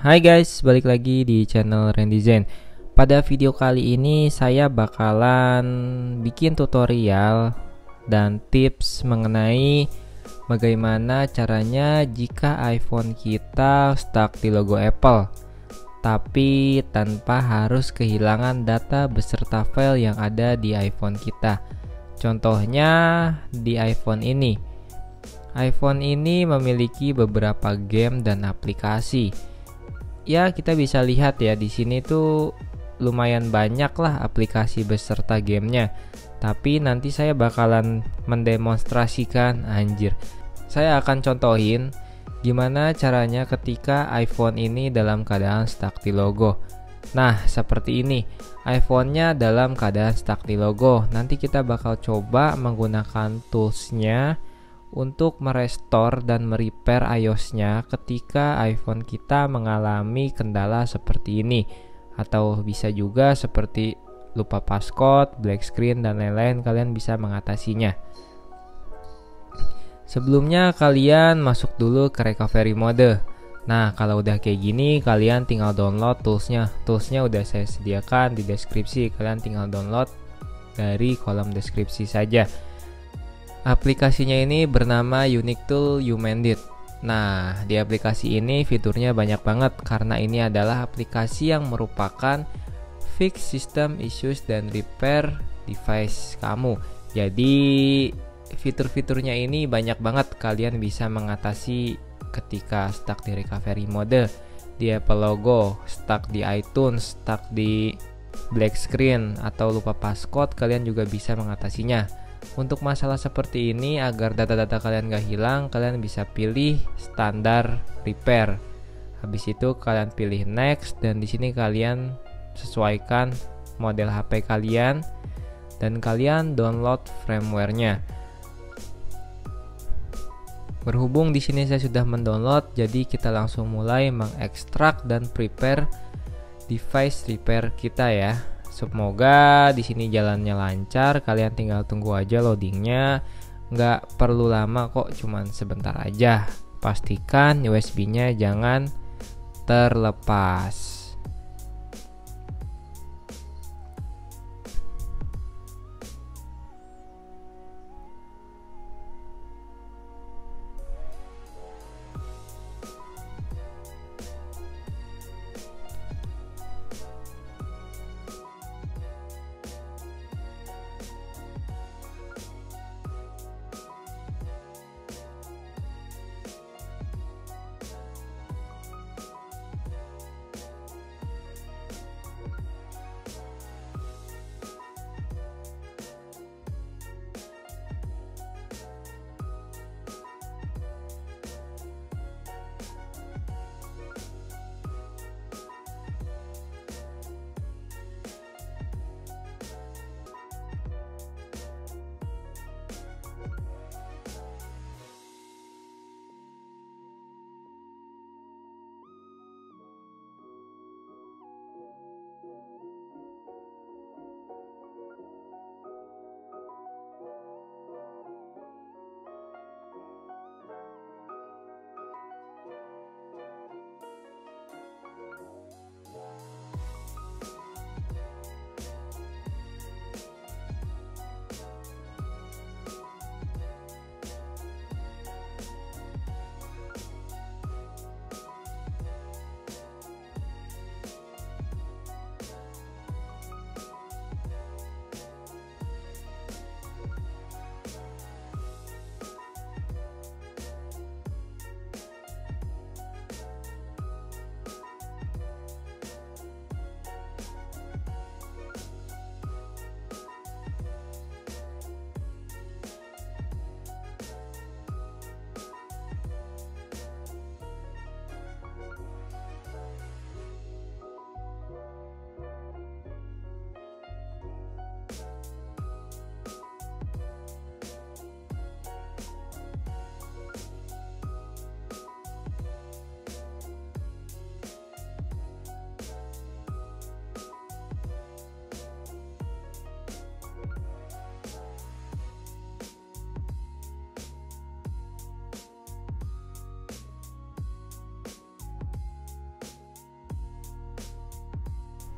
Hai guys, balik lagi di channel Randy Zen. Pada video kali ini saya bakalan bikin tutorial dan tips mengenai bagaimana caranya jika iPhone kita stuck di logo Apple, tapi tanpa harus kehilangan data beserta file yang ada di iPhone kita. Contohnya di iPhone ini. iPhone ini memiliki beberapa game dan aplikasi. Ya, kita bisa lihat ya di sini tuh lumayan banyak lah aplikasi beserta gamenya. Tapi nanti saya bakalan mendemonstrasikan, saya akan contohin gimana caranya ketika iPhone ini dalam keadaan stuck di logo. Nah, seperti ini. iPhone-nya dalam keadaan stuck di logo. Nanti kita bakal coba menggunakan toolsnya untuk merestore dan merepair iOS-nya ketika iPhone kita mengalami kendala seperti ini, atau bisa juga seperti lupa passcode, black screen, dan lain-lain. Kalian bisa mengatasinya. Sebelumnya kalian masuk dulu ke recovery mode. Nah, kalau udah kayak gini kalian tinggal download toolsnya. Toolsnya udah saya sediakan di deskripsi. Kalian tinggal download dari kolom deskripsi saja. Aplikasinya ini bernama Unique Tool Umended. Nah, di aplikasi ini fiturnya banyak banget karena ini adalah aplikasi yang merupakan fix system issues dan repair device kamu. Jadi fitur-fiturnya ini banyak banget, kalian bisa mengatasi ketika stuck di recovery mode, di Apple logo, stuck di iTunes, stuck di black screen, atau lupa passcode, kalian juga bisa mengatasinya. Untuk masalah seperti ini, agar data-data kalian gak hilang, kalian bisa pilih standar repair. Habis itu kalian pilih next, dan di sini kalian sesuaikan model HP kalian dan kalian download firmware-nya. Berhubung di sini saya sudah mendownload, jadi kita langsung mulai mengekstrak dan prepare device repair kita ya. Semoga di sini jalannya lancar, kalian tinggal tunggu aja loadingnya, nggak perlu lama kok, cuman sebentar aja. Pastikan USB-nya jangan terlepas.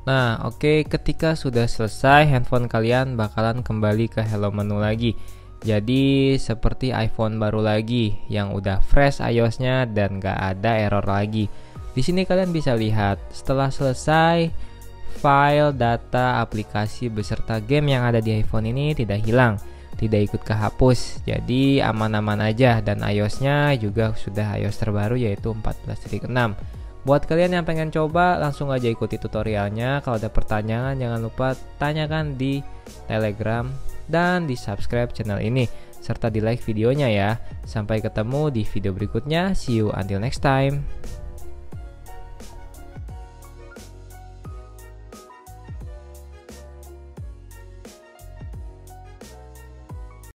Nah, oke, ketika sudah selesai, handphone kalian bakalan kembali ke hello menu lagi. Jadi seperti iPhone baru lagi yang udah fresh iOS-nya dan gak ada error lagi. Di sini kalian bisa lihat setelah selesai, file, data, aplikasi beserta game yang ada di iPhone ini tidak hilang, tidak ikut kehapus. Jadi aman-aman aja dan iOS-nya juga sudah iOS terbaru yaitu 14.6. Buat kalian yang pengen coba, langsung aja ikuti tutorialnya. Kalau ada pertanyaan, jangan lupa tanyakan di Telegram dan di subscribe channel ini, serta di like videonya ya. Sampai ketemu di video berikutnya. See you until next time.